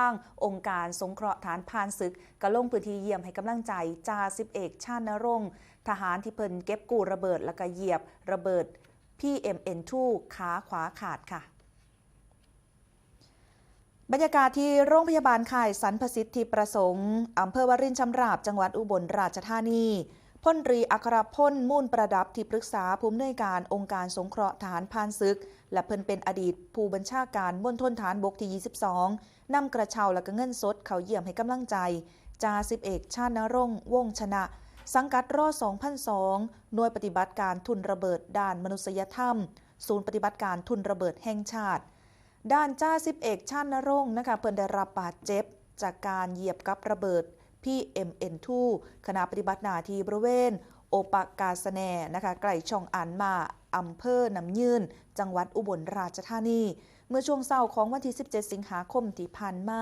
างองค์การสงเคราะห์ฐานพรานศึกก็ลงพื้นที่เยี่ยมให้กำลังใจจ่าสิบเอกชาญณรงค์ทหารที่เพิ่นเก็บกู้ระเบิดและก็เหยียบระเบิด PMN2 ขาขวาขาดค่ะบรรยากาศที่โรงพยาบาลค่ายสรรพสิทธิประสงค์อำเภอวารินชำราบจังหวัดอุบลราชธานีพลตรีอัครพลมูลประดับที่ปรึกษาผู้อำนวยการองค์การสงเคราะห์ทหารพรานศึกและเพิ่นเป็นอดีตผู้บัญชาการมณฑลฐานบกที่22นำกระเช้าและก็เงินสดเข้าเยี่ยมให้กำลังใจจ่าสิบเอกชาญณรงค์วงศ์ชนะสังกัดรอ2002หน่วยปฏิบัติการทุนระเบิดด้านมนุษยธรรมศูนย์ปฏิบัติการทุนระเบิดแห่งชาติด้านจ่าสิบเอกชาญณรงค์นะคะเพิ่นได้รับบาดเจ็บจากการเหยียบกับระเบิดPMN2 ขณะปฏิบัติหน้าที่บริเวณโอปกาสแนนะคะใกล้ช่องอันมาอำเภอน้ำยืนจังหวัดอุบลราชธานีเมื่อช่วงเช้าของวันที่17สิงหาคมที่ผ่านมา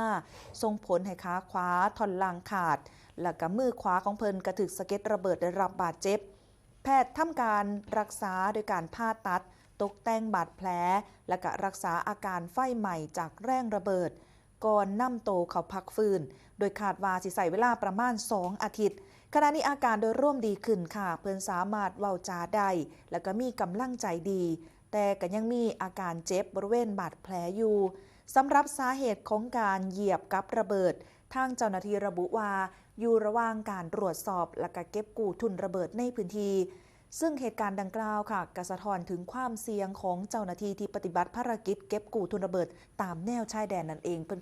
ส่งผลให้ขาขวาท่อนล่างขาดและก็มือขวาของเพิ่นกระถึกสะเก็ดระเบิดได้รับบาดเจ็บแพทย์ทำการรักษาโดยการผ่าตัดตกแต่งบาดแผลและก็รักษาอาการไฟใหม่จากแรงระเบิดก่อนนำโตเขาพักฟื้นโดยคาดว่าสิใส่เวลาประมาณ2อาทิตย์ขณะนี้อาการโดยร่วมดีขึ้นค่ะเพิ่นสามารถเว้าจาได้และก็มีกำลังใจดีแต่ก็ยังมีอาการเจ็บบริเวณบาดแผลอยู่สำหรับสาเหตุของการเหยียบกับระเบิดทางเจ้าหน้าที่ระบุว่าอยู่ระหว่างการตรวจสอบและก็เก็บกู้ทุนระเบิดในพื้นที่ซึ่งเหตุการณ์ดังกล่าวค่ะกระสะท้อนถึงความเสี่ยงของเจ้าหน้าที่ที่ปฏิบัติภารกิจเก็บกู้ทุนระเบิดตามแนวชายแดนนั่นเองเพิ่น